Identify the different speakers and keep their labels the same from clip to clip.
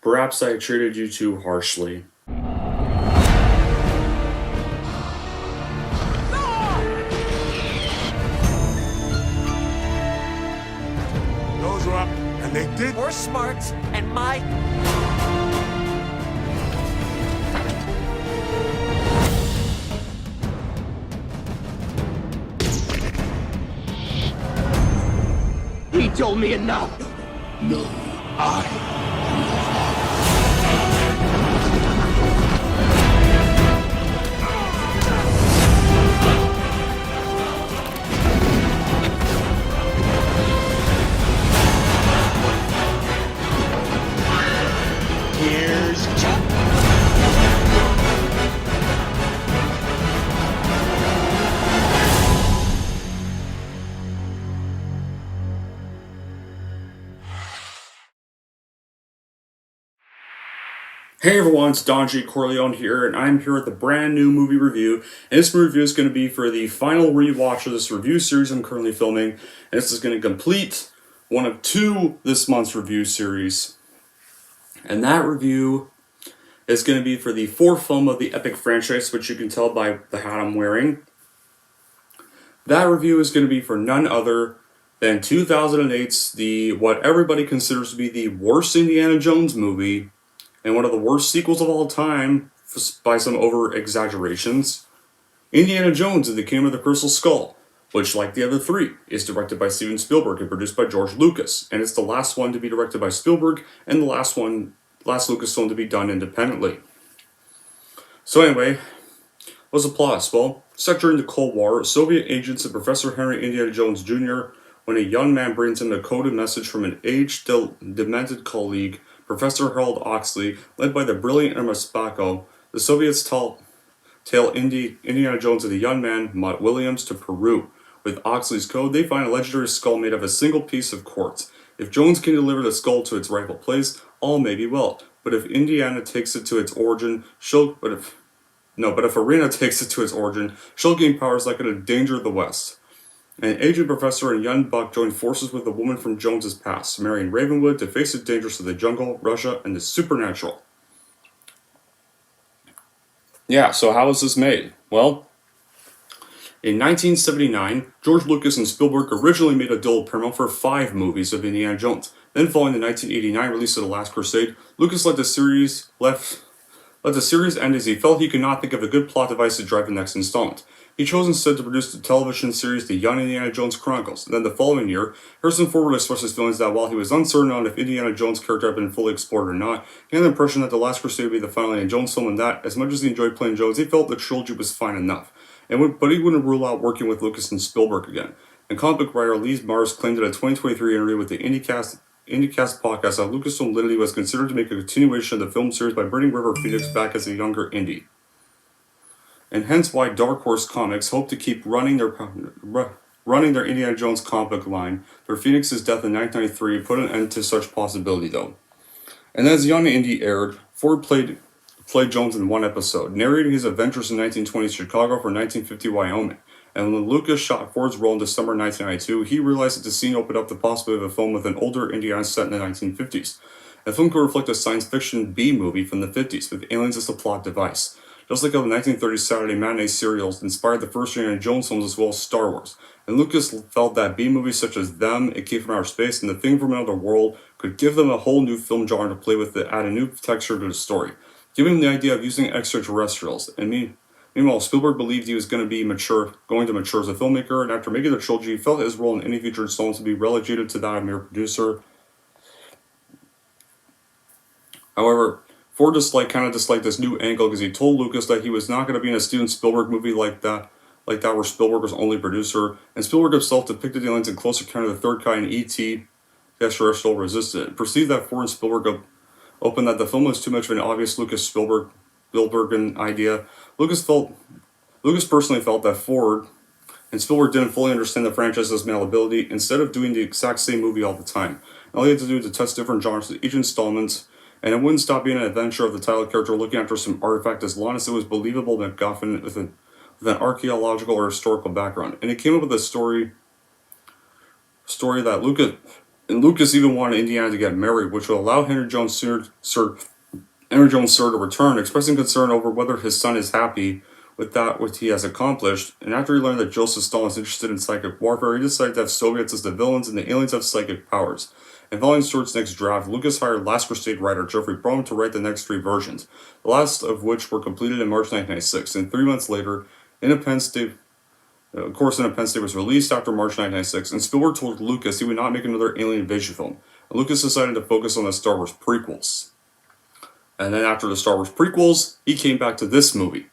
Speaker 1: Perhaps I treated you too harshly.
Speaker 2: Those were up, and they did.
Speaker 3: More smarts, and my...
Speaker 4: He told me enough.
Speaker 2: No, I.
Speaker 4: Here's Chuck.
Speaker 1: Hey everyone, it's Don G. Corleone here, and I'm here with a brand new movie review. And this review is going to be for the final rewatch of this review series I'm currently filming. And this is going to complete one of two this month's review series. And that review is going to be for the fourth film of the epic franchise, which you can tell by the hat I'm wearing. That review is going to be for none other than 2008's what everybody considers to be the worst Indiana Jones movie, and one of the worst sequels of all time, by some over-exaggerations, Indiana Jones and the Kingdom of the Crystal Skull, which, like the other three, is directed by Steven Spielberg and produced by George Lucas, and it's the last one to be directed by Spielberg, and the last Lucas film to be done independently. So anyway, what's the plot? Well, set during the Cold War, Soviet agents and Professor Henry Indiana Jones Jr., when a young man brings him a coded message from an aged, demented colleague, Professor Harold Oxley, led by the brilliant Irma Spacco, the Soviets tail Indiana Jones and the young man, Mott Williams, to Peru. With Oxley's code, they find a legendary skull made of a single piece of quartz. If Jones can deliver the skull to its rightful place, all may be well. But if Indiana takes it to its origin, but if Irina takes it to its origin, she'll gain powers that could endanger the West. An aging professor and young buck join forces with a woman from Jones's past, marrying Ravenwood to face the dangers of the jungle, Russia, and the supernatural. Yeah, so how was this made? Well, in 1979, George Lucas and Spielberg originally made a deal with Paramount for 5 movies of Indiana Jones. Then, following the 1989 release of The Last Crusade, Lucas let the series end as he felt he could not think of a good plot device to drive the next installment. He chose instead to produce the television series The Young Indiana Jones Chronicles. And then the following year, Harrison Ford expressed his feelings that while he was uncertain on if Indiana Jones' character had been fully explored or not, he had the impression that The Last Crusade would be the final Indiana Jones film, and that, as much as he enjoyed playing Jones, he felt the trilogy was fine enough. But he wouldn't rule out working with Lucas and Spielberg again. And comic book writer Lee Mars claimed in a 2023 interview with the IndieCast podcast that Lucasfilm Literally was considered to make a continuation of the film series by bringing River Phoenix back as a younger Indy. And hence why Dark Horse Comics hope to keep running their Indiana Jones comic book line. Their Phoenix's death in 1993 put an end to such possibility, though. And as Young Indy aired, Ford played Jones in one episode, narrating his adventures in 1920s Chicago for 1950 Wyoming. And when Lucas shot Ford's role in December 1992, he realized that the scene opened up the possibility of a film with an older Indiana set in the 1950s. The film could reflect a science fiction B-movie from the 50s, with aliens as the plot device. Just like how the 1930s Saturday matinee serials inspired the first Indiana Jones films as well as Star Wars. And Lucas felt that B-movies such as Them, It Came From Outer Space, and The Thing From Another World could give them a whole new film genre to play with to add a new texture to the story, giving him the idea of using extraterrestrials. And meanwhile, Spielberg believed he was going to mature as a filmmaker, and after making the trilogy, he felt his role in any future installments would be relegated to that of a mere producer. However, Ford kind of disliked this new angle because he told Lucas that he was not going to be in a Steven Spielberg movie like that where Spielberg was only producer, and Spielberg himself depicted the aliens in Close Encounter of the Third Kind and E.T. Extraterrestrial Resistant. Perceived that Ford and Spielberg opened that the film was too much of an obvious Spielbergian idea. Lucas personally felt that Ford and Spielberg didn't fully understand the franchise's malleability. Instead of doing the exact same movie all the time, all he had to do was to test different genres with each installment, and it wouldn't stop being an adventure of the title character looking after some artifact as long as it was believable MacGuffin with an archaeological or historical background. And he came up with a story that Lucas And Lucas even wanted Indiana to get married, which would allow Henry Jones Sr. to return, expressing concern over whether his son is happy with that what he has accomplished. And after he learned that Joseph Stalin is interested in psychic warfare, he decided to have Soviets as the villains and the aliens have psychic powers. And following Stewart's next draft, Lucas hired Last Crusade writer Jeffrey Brown to write the next 3 versions, the last of which were completed in March 1996. And 3 months later, Independence Day was released after March 1996, and Spielberg told Lucas he would not make another alien invasion film. And Lucas decided to focus on the Star Wars prequels. And then after the Star Wars prequels, he came back to this movie.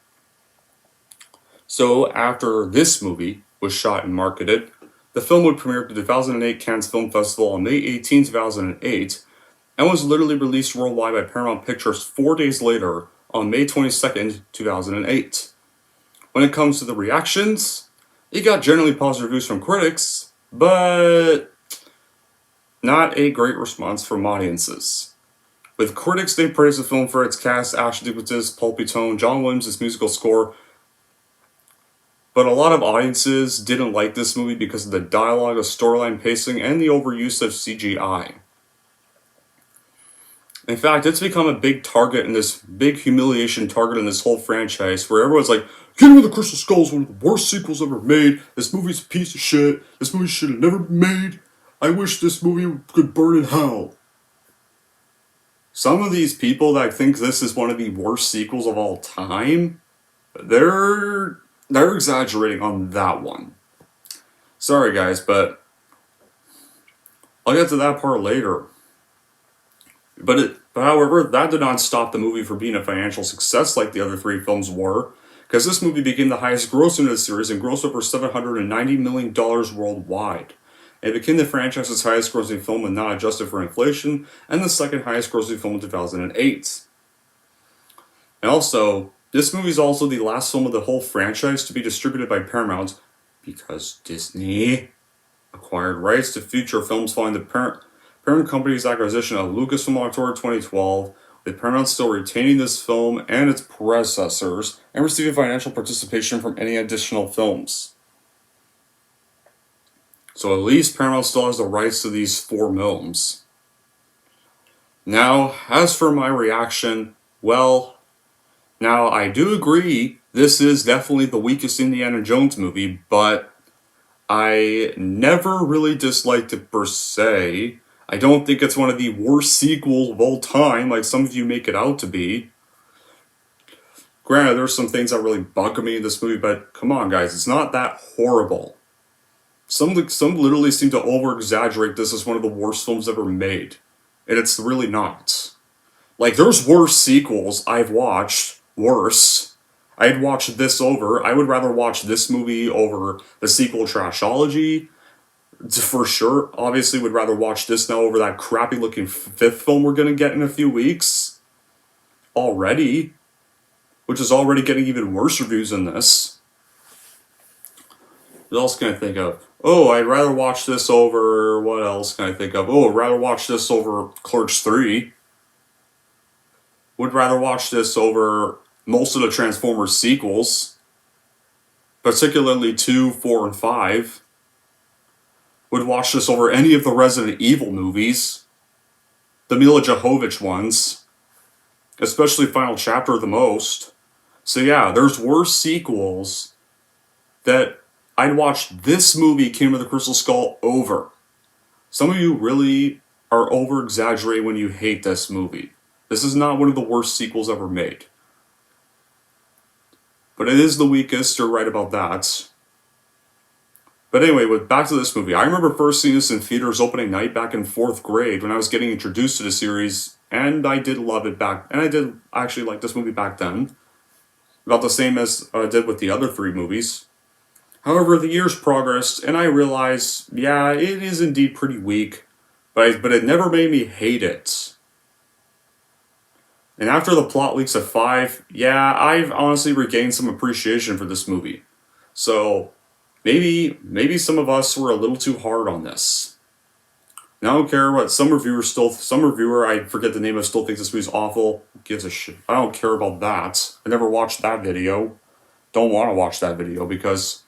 Speaker 1: So after this movie was shot and marketed, the film would premiere at the 2008 Cannes Film Festival on May 18, 2008, and was literally released worldwide by Paramount Pictures 4 days later on May 22, 2008. When it comes to the reactions, it got generally positive reviews from critics, but not a great response from audiences. With critics, they praised the film for its cast, action sequences, pulpy tone, John Williams' musical score, but a lot of audiences didn't like this movie because of the dialogue, the storyline pacing, and the overuse of CGI. In fact, it's become a big target in this big humiliation target in this whole franchise, where everyone's like, Kingdom of the Crystal Skull is one of the worst sequels ever made. This movie's a piece of shit. This movie should have never been made. I wish this movie could burn in hell. Some of these people that think this is one of the worst sequels of all time, they're exaggerating on that one. Sorry guys, but I'll get to that part later. But however, that did not stop the movie from being a financial success like the other 3 films were, because this movie became the highest grossing of the series and grossed over $790 million worldwide. It became the franchise's highest grossing film when not adjusted for inflation, and the second highest grossing film in 2008. And also, this movie is also the last film of the whole franchise to be distributed by Paramount, because Disney acquired rights to future films following the parent company's acquisition of Lucasfilm in October 2012, with Paramount still retaining this film and its predecessors, and receiving financial participation from any additional films. So at least Paramount still has the rights to these 4 films. Now, as for my reaction, well, now I do agree this is definitely the weakest Indiana Jones movie, but I never really disliked it per se. I don't think it's one of the worst sequels of all time, like some of you make it out to be. Granted, there's some things that really bug me in this movie, but come on guys, it's not that horrible. Some literally seem to over-exaggerate this as one of the worst films ever made. And it's really not. Like, there's worse sequels I've watched. Worse. I'd watch this over. I would rather watch this movie over the sequel Trashology. For sure. Obviously, would rather watch this now over that crappy-looking 5th film we're going to get in a few weeks. Already. Which is already getting even worse reviews than this. What else can I think of? Oh, I'd rather watch this over... What else can I think of? Oh, I'd rather watch this over Clerks 3. Would rather watch this over most of the Transformers sequels. Particularly 2, 4, and 5. Would watch this over any of the Resident Evil movies. The Mila Jovovich ones. Especially Final Chapter the most. So yeah, there's worse sequels that I'd watch this movie, Kingdom of the Crystal Skull, over. Some of you really are over-exaggerating when you hate this movie. This is not one of the worst sequels ever made. But it is the weakest, you're right about that. But anyway, back to this movie. I remember first seeing this in theaters opening night back in 4th grade when I was getting introduced to the series, and I did love it and I did actually like this movie back then. About the same as I did with the other 3 movies. However, the years progressed, and I realized, yeah, it is indeed pretty weak, but it never made me hate it. And after the plot leaks of 5, yeah, I've honestly regained some appreciation for this movie. So, maybe some of us were a little too hard on this. And I don't care what some reviewer, I forget the name of, still thinks this movie's awful. Who gives a shit? I don't care about that. I never watched that video. Don't want to watch that video because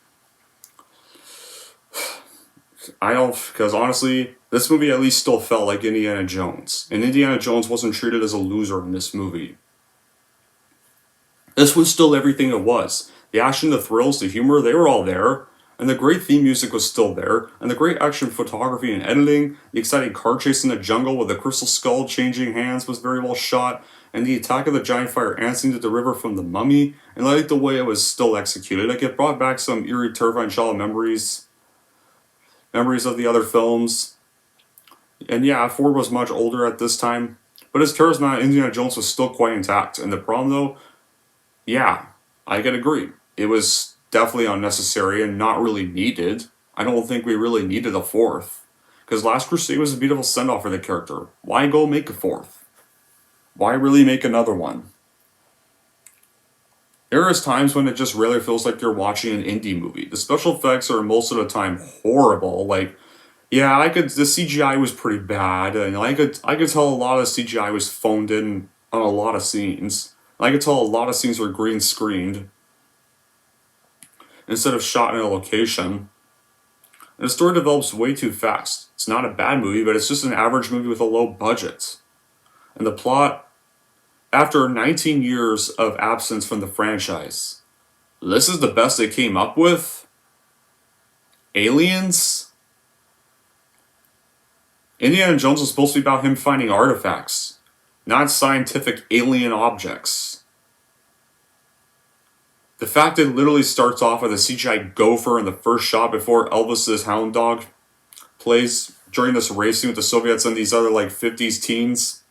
Speaker 1: honestly, This movie at least still felt like Indiana Jones, and Indiana Jones wasn't treated as a loser in this movie. This was still everything it was. The action, the thrills, the humor, they were all there. And the great theme music was still there. And the great action photography and editing, the exciting car chase in the jungle with the crystal skull changing hands was very well shot. And the attack of the giant fire ants into the river from the mummy. And I liked the way it was still executed. Like, it brought back some eerie, terrifying shallow memories. Memories of the other films. And yeah, Ford was much older at this time. But his charisma in Indiana Jones was still quite intact. And the problem though, yeah, I can agree. It was definitely unnecessary and not really needed. I don't think we really needed a fourth. Because Last Crusade was a beautiful send-off for the character. Why go make a fourth? Why really make another one? There is times when it just really feels like you're watching an indie movie. The special effects are most of the time horrible. Like, yeah, the CGI was pretty bad, and I could tell a lot of CGI was phoned in on a lot of scenes. I could tell a lot of scenes were green screened instead of shot in a location. And the story develops way too fast. It's not a bad movie, but it's just an average movie with a low budget. And the plot, after 19 years of absence from the franchise, this is the best they came up with? Aliens? Indiana Jones was supposed to be about him finding artifacts, not scientific alien objects. The fact that it literally starts off with a CGI gopher in the first shot before Elvis's hound dog plays during this racing with the Soviets and these other like 50s teens,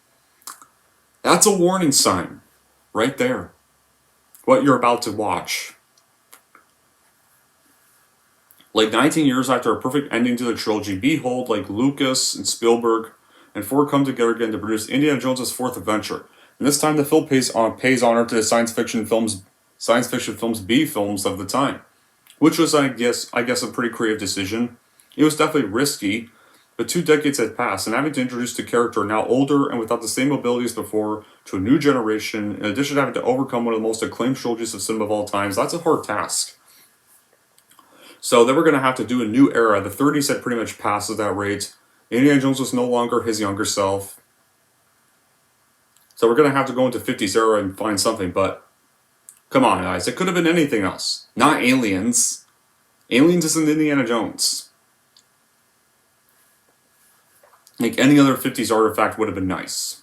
Speaker 1: that's a warning sign right there. What you're about to watch. Like 19 years after a perfect ending to the trilogy, behold, like Lucas and Spielberg and Ford come together again to produce Indiana Jones' fourth adventure. And this time the film pays honor to the science fiction films B films of the time, which was, I guess, a pretty creative decision. It was definitely risky, but 2 decades had passed, and having to introduce the character now older and without the same abilities before to a new generation, in addition to having to overcome one of the most acclaimed trilogies of cinema of all times, that's a hard task. So they were going to have to do a new era. The 30s had pretty much passed at that rate. Indiana Jones was no longer his younger self. So we're going to have to go into 50s era and find something, but come on, guys. It could have been anything else. Not aliens. Aliens isn't Indiana Jones. Like, any other 50s artifact would have been nice.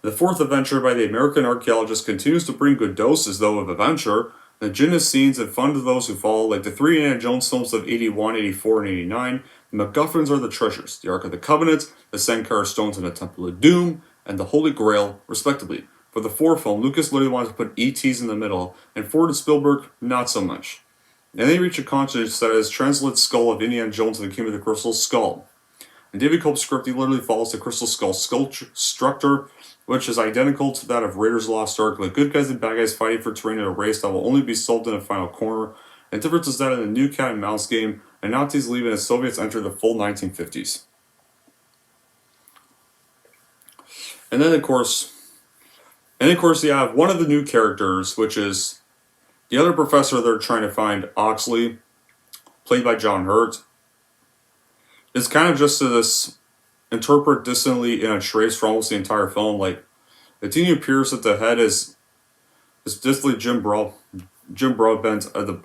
Speaker 1: The fourth adventure by the American archaeologist continues to bring good doses, though, of adventure. The genius scenes and fun to those who follow, like the 3 Indiana Jones films of 81, 84, and 89. The MacGuffins are the treasures, the Ark of the Covenant, the Sankara Stones and the Temple of Doom, and the Holy Grail, respectively. For the fourth film, Lucas literally wanted to put ETs in the middle, and Ford and Spielberg, not so much. And they reach a conscience that is translated skull of Indiana Jones and the King of the Crystal Skull. In David Cope's script, he literally follows the Crystal Skull structure, which is identical to that of Raiders of the Lost Ark, with good guys and bad guys fighting for terrain in a race that will only be solved in a final corner. And the difference is that in the new cat and mouse game, and Nazis leave and the Soviets enter the full 1950s. And then, of course, you have one of the new characters, which is the other professor they're trying to find, Oxley, played by John Hurt. It's kind of just this interpret distantly in a trace for almost the entire film. Like, the teen who appears at the head is distantly Jim Broadbent, and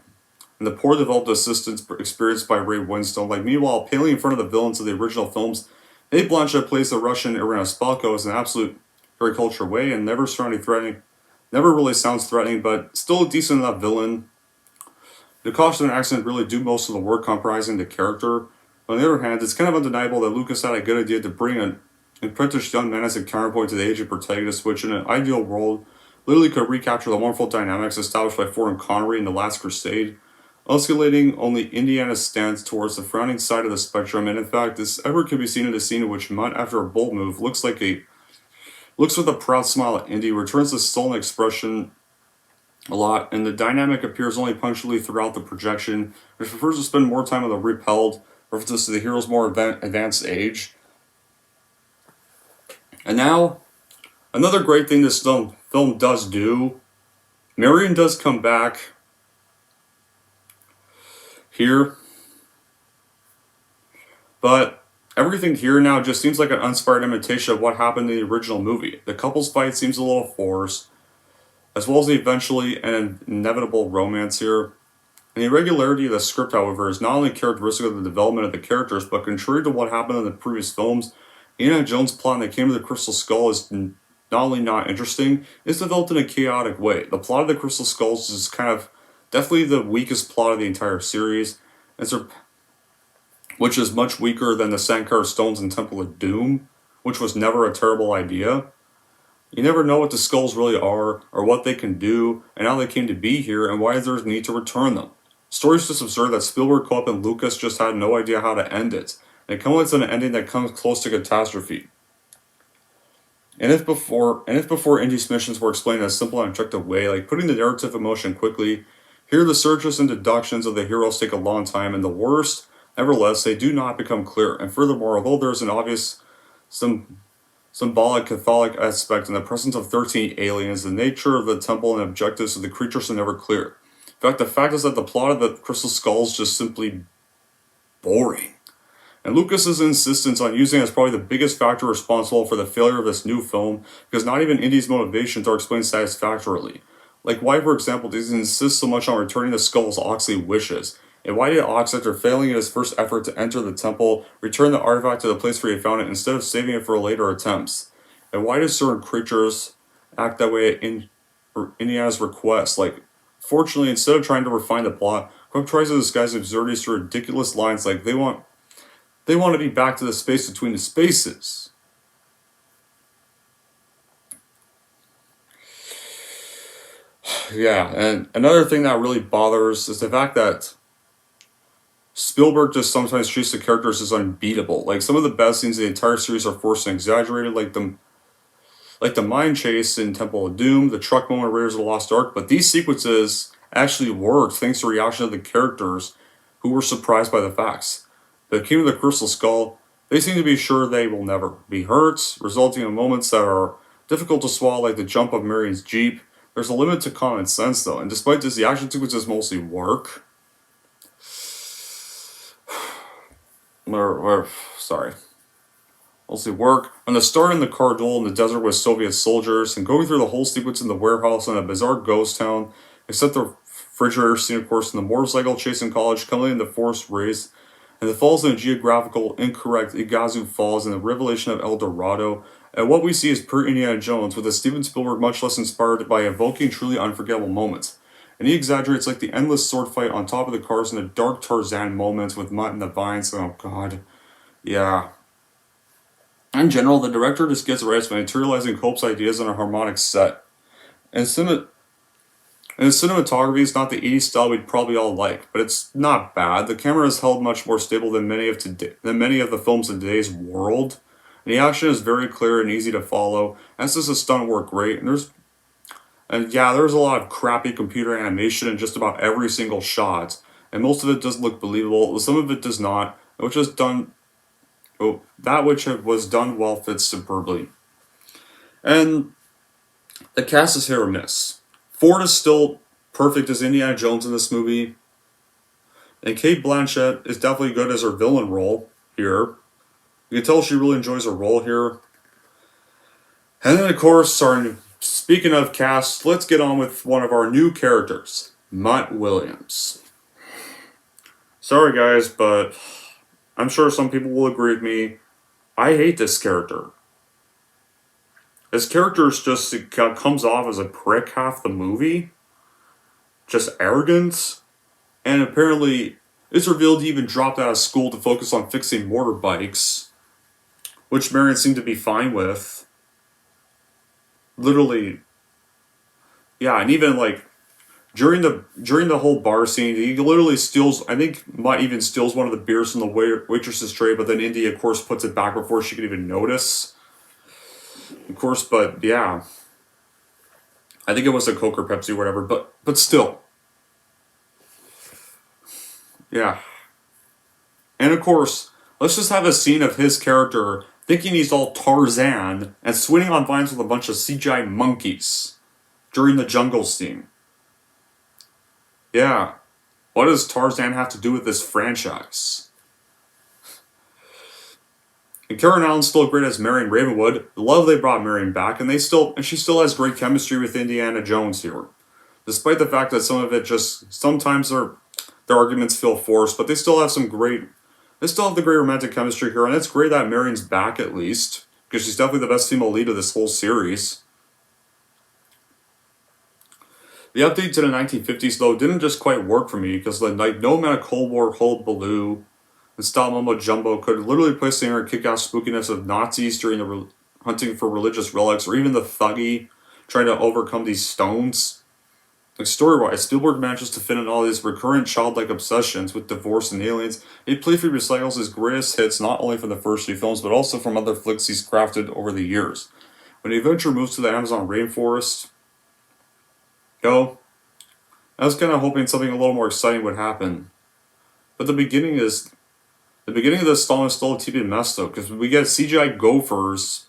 Speaker 1: the poor developed assistance experienced by Ray Winstone. Like, meanwhile, paling in front of the villains of the original films, Nate Blanchett plays the Russian Irina Spalko as an absolute very cultured way and never really sounds threatening, but still a decent enough villain. The caution and accent really do most of the work comprising the character. On the other hand, it's kind of undeniable that Lucas had a good idea to bring an apprentice young man as a counterpoint to the aged protagonist, which in an ideal world literally could recapture the wonderful dynamics established by Ford and Connery in The Last Crusade, oscillating only Indiana's stance towards the frowning side of the spectrum. And in fact, this ever could be seen in a scene in which Mutt, after a bold move, looks with a proud smile at Indy, returns the stolen expression a lot, and the dynamic appears only punctually throughout the projection, which prefers to spend more time on the repelled, references to the hero's more advanced age. And now, another great thing this film does do, Marion does come back here, but Everything here now just seems like an uninspired imitation of what happened in the original movie. The couple's fight seems a little forced, as well as the eventually and inevitable romance here. And the irregularity of the script, however, is not only characteristic of the development of the characters, but contrary to what happened in the previous films, Indiana Jones' plot in The Kingdom of the Crystal Skull is not only not interesting, it's developed in a chaotic way. The plot of the Crystal Skulls is kind of definitely the weakest plot of the entire series, which is much weaker than the Sankara Stones and Temple of Doom, which was never a terrible idea. You never know what the skulls really are, or what they can do, and how they came to be here, and why there's need to return them. Story's just absurd that Spielberg, Copp, and Lucas just had no idea how to end it, and it culminates in an ending that comes close to catastrophe. And if before Indy's missions were explained in a simple and objective way, like putting the narrative in motion quickly, here the searches and deductions of the heroes take a long time, and the worst, nevertheless, they do not become clear. And furthermore, although there is an obvious symbolic Catholic aspect in the presence of 13 aliens, the nature of the temple and objectives of the creatures are never clear. In fact, the fact is that the plot of the Crystal Skull is just simply boring. And Lucas's insistence on using it is probably the biggest factor responsible for the failure of this new film, because not even Indy's motivations are explained satisfactorily. Like why, for example, does he insist so much on returning the skull as Oxley wishes? And why did Ox, after failing in his first effort to enter the temple, return the artifact to the place where he found it instead of saving it for later attempts? And why do certain creatures act that way at Indiana's request? Like, fortunately, instead of trying to refine the plot, Cook tries to disguise absurdities through ridiculous lines like they want to be back to the space between the spaces. Yeah, and another thing that really bothers is the fact that Spielberg just sometimes treats the characters as unbeatable. Like, some of the best scenes in the entire series are forced and exaggerated, like the mine chase in Temple of Doom, the truck moment in Raiders of the Lost Ark, but these sequences actually worked thanks to the reaction of the characters who were surprised by the facts. The Kingdom of the Crystal Skull, they seem to be sure they will never be hurt, resulting in moments that are difficult to swallow, like the jump of Marion's Jeep. There's a limit to common sense, though, and despite this, the action sequences mostly work. Mostly work. On the start in the car duel in the desert with Soviet soldiers, and going through the whole sequence in the warehouse in a bizarre ghost town, except the refrigerator scene, of course, in the motorcycle chase in college, coming in the forced race, and the falls in the geographical incorrect Iguazu Falls, and the revelation of El Dorado. And what we see is pure Indiana Jones, with a Steven Spielberg much less inspired by evoking truly unforgettable moments. And he exaggerates like the endless sword fight on top of the cars and the dark Tarzan moments with Mutt and the Vines. Oh god. Yeah. In general, the director just gets it right by materializing Cope's ideas in a harmonic set. And the cinematography is not the 80s style we'd probably all like, but it's not bad. The camera is held much more stable than many of the films in today's world. And the action is very clear and easy to follow. As does the stunt work great. there's a lot of crappy computer animation in just about every single shot. And most of it does look believable. Some of it does not. Which was done well fits superbly. And the cast is hit or miss. Ford is still perfect as Indiana Jones in this movie. And Cate Blanchett is definitely good as her villain role here. You can tell she really enjoys her role here. And then, of course, speaking of cast, let's get on with one of our new characters, Mutt Williams. Sorry, guys, but I'm sure some people will agree with me. I hate this character. His character comes off as a prick half the movie. Just arrogant. And apparently, it's revealed he even dropped out of school to focus on fixing motorbikes, which Marion seemed to be fine with. Literally. Yeah, and even like during the whole bar scene, he literally steals, I think Mutt even steals one of the beers from the waitress's tray, but then Indy, of course, puts it back before she could even notice. Of course, but yeah. I think it was a Coke or Pepsi or whatever, but still. Yeah. And of course, let's just have a scene of his character thinking he's all Tarzan and swinging on vines with a bunch of CGI monkeys during the jungle scene. Yeah. What does Tarzan have to do with this franchise? And Karen Allen's still great as Marion Ravenwood. The love they brought Marion back, and she still has great chemistry with Indiana Jones here. Despite the fact that some of it sometimes their arguments feel forced, but they still have the great romantic chemistry here, and it's great that Marion's back at least, because she's definitely the best female lead of this whole series. The update to the 1950s, though, didn't just quite work for me, because no amount of Cold War hullabaloo and style mumbo jumbo could literally place the inner kick-ass spookiness of Nazis during the hunting for religious relics, or even the thuggy trying to overcome these stones. Like, story-wise, Spielberg manages to fit in all these recurrent childlike obsessions with divorce and aliens. He playfully recycles his greatest hits not only from the first three films, but also from other flicks he's crafted over the years. When the adventure moves to the Amazon rainforest, I was kind of hoping something a little more exciting would happen. But the beginning of this film is still a TV mess, though, because we get CGI gophers,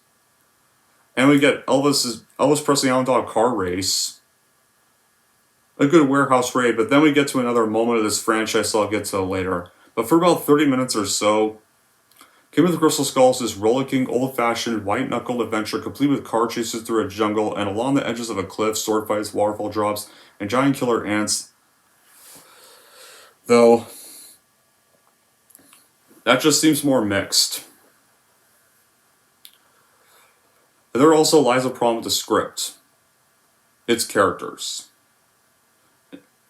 Speaker 1: and we get Elvis Presley Hound Dog car race, a good warehouse raid, but then we get to another moment of this franchise I'll get to later. But for about 30 minutes or so, King of the Crystal Skull is this rollicking, old-fashioned, white-knuckled adventure complete with car chases through a jungle and along the edges of a cliff, sword fights, waterfall drops, and giant killer ants. Though, that just seems more mixed. And there also lies a problem with the script. Its characters.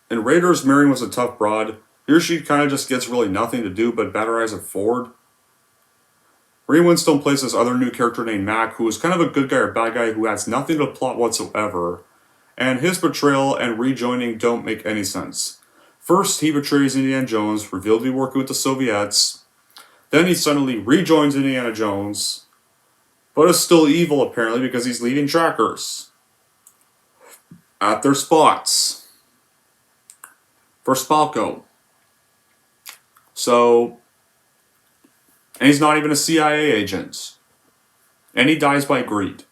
Speaker 1: In Raiders, Marion was a tough broad. Here she kind of just gets really nothing to do but batterize a Ford. Ray Winstone plays this other new character named Mac, who is kind of a good guy or bad guy who adds nothing to the plot whatsoever. And his betrayal and rejoining don't make any sense. First, he betrays Indiana Jones, revealed to be working with the Soviets. Then he suddenly rejoins Indiana Jones, but is still evil apparently because he's leaving trackers at their spots for Spalko. And he's not even a CIA agent. And he dies by greed.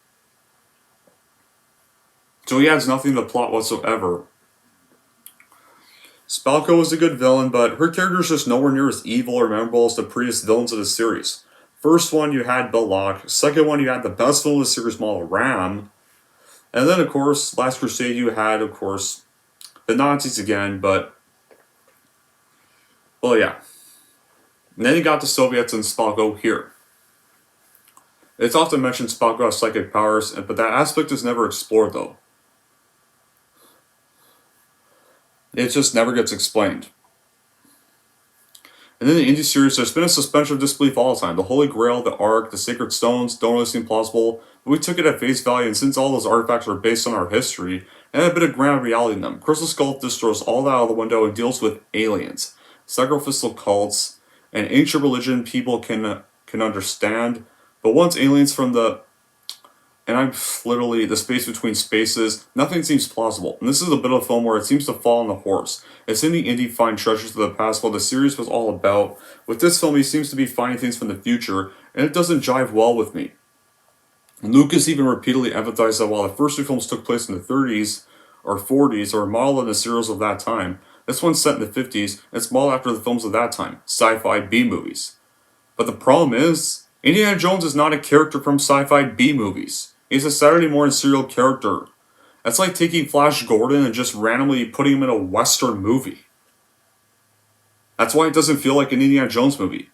Speaker 1: So he adds nothing to the plot whatsoever. Spalko is a good villain, but her character is just nowhere near as evil or memorable as the previous villains of the series. First one, you had Belloc. Second one, you had the best villain of the series, Model Ram. And then, of course, Last Crusade, you had, of course, the Nazis again, but... well, yeah. And then you got the Soviets and Spalko here. It's often mentioned Spalko has psychic powers, but that aspect is never explored, though. It just never gets explained. And in the indie series, there's been a suspension of disbelief all the time. The Holy Grail, the Ark, the Sacred Stones don't really seem plausible, but we took it at face value, and since all those artifacts are based on our history, and had a bit of ground reality in them, Crystal Skull just throws all that out of the window and deals with aliens, sacrificial cults, and ancient religion people can understand, but once aliens from the space between spaces, nothing seems plausible. And this is a bit of a film where it seems to fall on the horse. It's in the indie find treasures of the past, while the series was all about. With this film, he seems to be finding things from the future, and it doesn't jive well with me. And Lucas even repeatedly emphasized that while the first two films took place in the 30s or 40s, or modeled on the serials of that time, this one's set in the 50s, and it's modeled after the films of that time, sci-fi B-movies. But the problem is, Indiana Jones is not a character from sci-fi B-movies. He's a Saturday morning serial character. That's like taking Flash Gordon and just randomly putting him in a Western movie. That's why it doesn't feel like an Indiana Jones movie.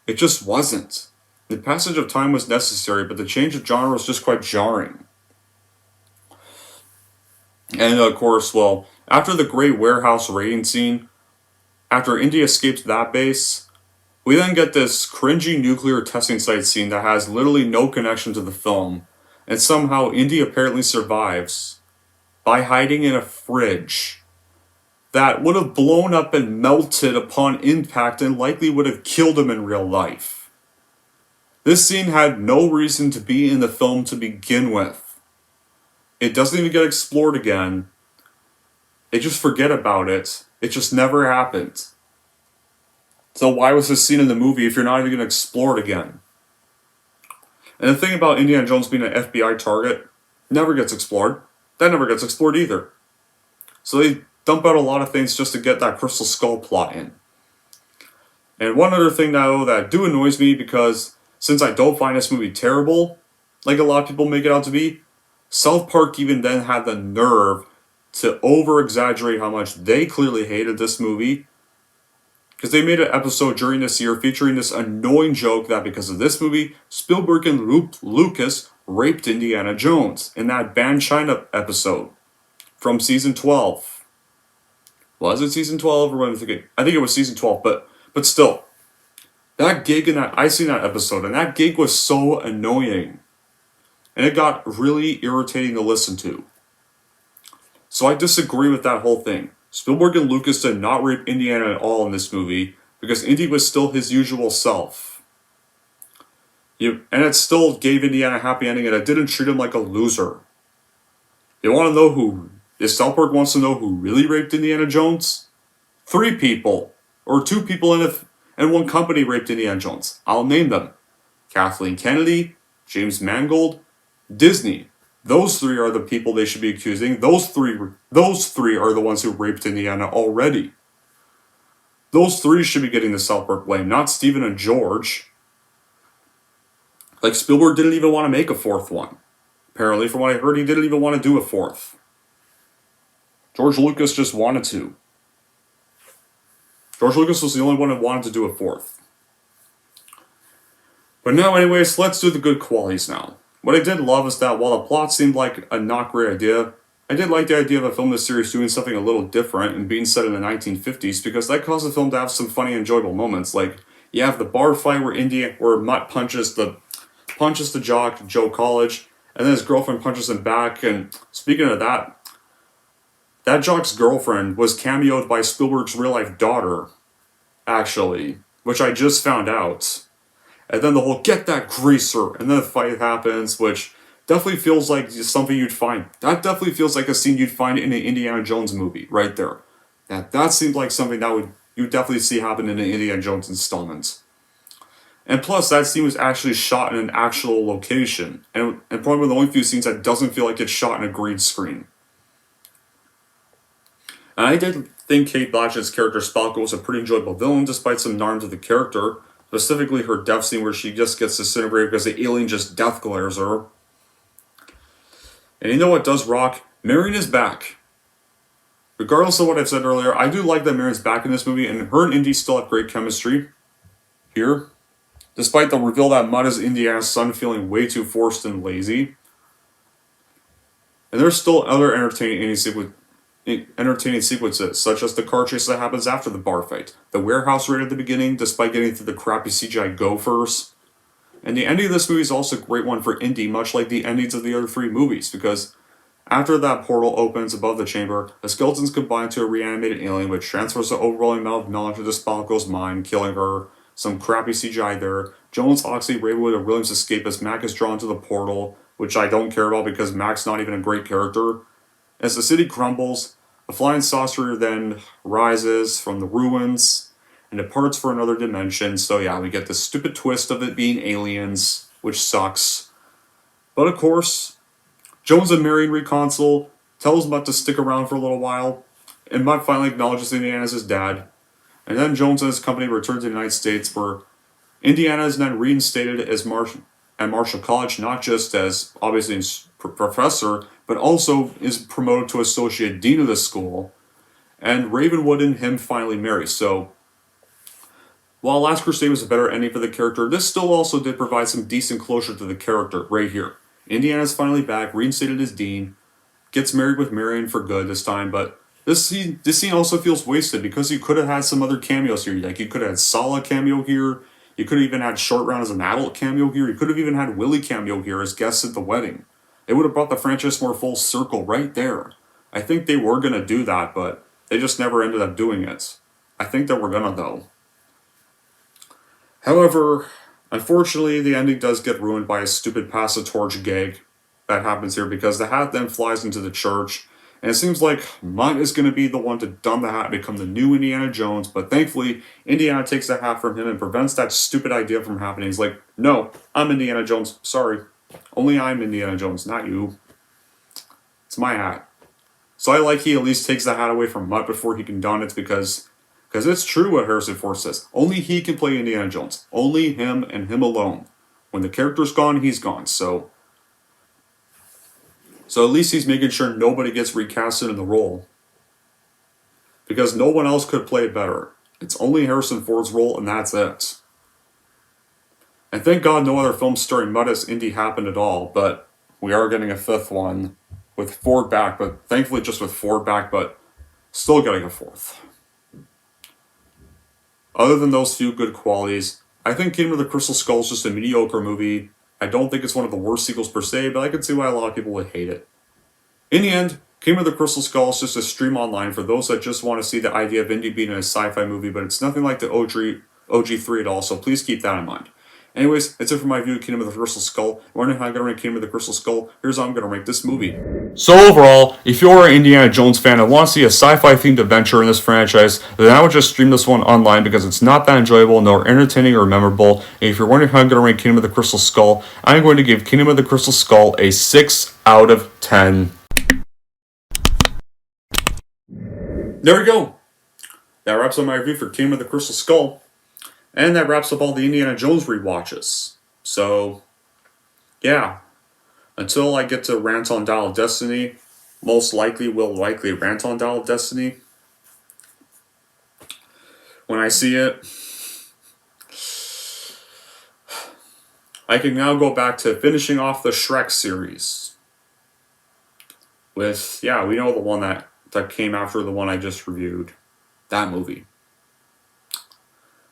Speaker 1: It just wasn't. The passage of time was necessary, but the change of genre was just quite jarring. And of course, well, after the great warehouse raiding scene, after Indy escapes that base, we then get this cringy nuclear testing site scene that has literally no connection to the film, and somehow Indy apparently survives by hiding in a fridge that would have blown up and melted upon impact and likely would have killed him in real life. This scene had no reason to be in the film to begin with. It doesn't even get explored again. They just forget about it. It just never happened. So why was this scene in the movie if you're not even going to explore it again? And the thing about Indiana Jones being an FBI target never gets explored. That never gets explored either. So they dump out a lot of things just to get that Crystal Skull plot in. And one other thing now that annoys me, because since I don't find this movie terrible, like a lot of people make it out to be, South Park even then had the nerve to over-exaggerate how much they clearly hated this movie, because they made an episode during this year featuring this annoying joke that because of this movie, Spielberg and Lucas raped Indiana Jones in that Ban China episode from season 12. Was it season 12 or what am I thinking? I think it was season 12, but still. That gig I seen that episode, and that gig was so annoying. And it got really irritating to listen to. So I disagree with that whole thing. Spielberg and Lucas did not rape Indiana at all in this movie, because Indy was still his usual self. And it still gave Indiana a happy ending, and it didn't treat him like a loser. You want to know who... If South Park wants to know who really raped Indiana Jones? 3 people. Or 2 people and 1 company raped Indiana Jones. I'll name them. Kathleen Kennedy, James Mangold, Disney. Those 3 are the people they should be accusing. Those three are the ones who raped Indiana already. Those 3 should be getting the South Park blame, not Steven and George. Like, Spielberg didn't even want to make a 4th one. Apparently, from what I heard, he didn't even want to do a 4th. George Lucas just wanted to. George Lucas was the only one who wanted to do a 4th. But now, anyways, let's do the good qualities now. What I did love is that while the plot seemed like a not great idea, I did like the idea of a film in this series doing something a little different and being set in the 1950s, because that caused the film to have some funny, enjoyable moments. Like, you have the bar fight where Mutt punches the jock, Joe College, and then his girlfriend punches him back. And speaking of that jock's girlfriend was cameoed by Spielberg's real-life daughter, actually, which I just found out. And then the whole, get that greaser, and then the fight happens, which definitely feels like something you'd find. That definitely feels like a scene you'd find in an Indiana Jones movie, right there. That seemed like something that you'd definitely see happen in an Indiana Jones installment. And plus, that scene was actually shot in an actual location, and probably one of the only few scenes that doesn't feel like it's shot in a green screen. And I did think Kate Blanchett's character Spalko was a pretty enjoyable villain, despite some narms of the character. Specifically her death scene where she just gets disintegrated because the alien just death glares her. And you know what does rock? Marion is back. Regardless of what I've said earlier, I do like that Marion's back in this movie, and her and Indy still have great chemistry here. Despite the reveal that Mutt is Indiana's son feeling way too forced and lazy. And there's still other entertaining sequences, such as the car chase that happens after the bar fight, the warehouse raid at the beginning, despite getting through the crappy CGI gophers. And the ending of this movie is also a great one for Indy, much like the endings of the other 3 movies, because after that portal opens above the chamber, the skeletons combine to a reanimated alien, which transfers the overwhelming amount of knowledge into Spalko's mind, killing her. Some crappy CGI there. Jones, Oxley, Ravenwood, and Williams escape as Mac is drawn to the portal, which I don't care about because Mac's not even a great character. As the city crumbles, a flying saucer then rises from the ruins and departs for another dimension. So yeah, we get this stupid twist of it being aliens, which sucks. But of course, Jones and Marion reconcile, tells Mutt to stick around for a little while, and Mutt finally acknowledges Indiana as his dad. And then Jones and his company return to the United States, where Indiana is then reinstated as at Marshall College, not just as, obviously, professor, but also is promoted to associate dean of the school. And Ravenwood and him finally marry. So, while Last Crusade was a better ending for the character, this still also did provide some decent closure to the character right here. Indiana's finally back, reinstated as dean, gets married with Marion for good this time, but this scene also feels wasted because you could have had some other cameos here. Like, you could have had Sala cameo here. You could have even had Short Round as an adult cameo here. You could have even had Willie cameo here as guests at the wedding. It would have brought the franchise more full circle right there. I think they were going to do that, but they just never ended up doing it. I think they were going to, though. However, unfortunately, the ending does get ruined by a stupid pass the torch gag that happens here, because the hat then flies into the church. And it seems like Mutt is going to be the one to don the hat and become the new Indiana Jones, but thankfully, Indiana takes the hat from him and prevents that stupid idea from happening. He's like, no, I'm Indiana Jones, sorry. Only I'm Indiana Jones, not you. It's my hat. So I like he at least takes the hat away from Mutt before he can don it, because it's true what Harrison Ford says. Only he can play Indiana Jones. Only him and him alone. When the character's gone, he's gone. So at least he's making sure nobody gets recasted in the role. Because no one else could play it better. It's only Harrison Ford's role, and that's it. And thank God no other films starring Mutt as Indy happened at all, but we are getting a fifth one with Ford back, but thankfully just with Ford back, but still getting a fourth. Other than those few good qualities, I think Kingdom of the Crystal Skull is just a mediocre movie. I don't think it's one of the worst sequels per se, but I can see why a lot of people would hate it. In the end, Kingdom of the Crystal Skull is just a stream online for those that just want to see the idea of Indy being in a sci-fi movie, but it's nothing like the OG3 at all, so please keep that in mind. Anyways, that's it for my view of Kingdom of the Crystal Skull. Wondering how I'm going to rank Kingdom of the Crystal Skull? Here's how I'm going to rank this movie. So overall, if you're an Indiana Jones fan and want to see a sci-fi themed adventure in this franchise, then I would just stream this one online because it's not that enjoyable, nor entertaining or memorable. And if you're wondering how I'm going to rank Kingdom of the Crystal Skull, I'm going to give Kingdom of the Crystal Skull a 6 out of 10. There we go. That wraps up my review for Kingdom of the Crystal Skull. And that wraps up all the Indiana Jones rewatches. So, yeah. Until I get to rant on Dial of Destiny, most likely will likely rant on Dial of Destiny. When I see it, I can now go back to finishing off the Shrek series. With, yeah, we know the one that came after the one I just reviewed. That movie.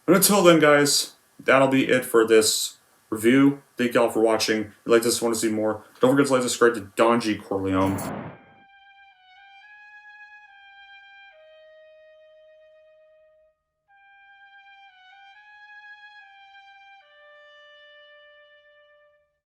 Speaker 1: But until then, guys, that'll be it for this review. Thank y'all for watching. If you like this, want to see more, don't forget to like, subscribe to Don G. Corleone.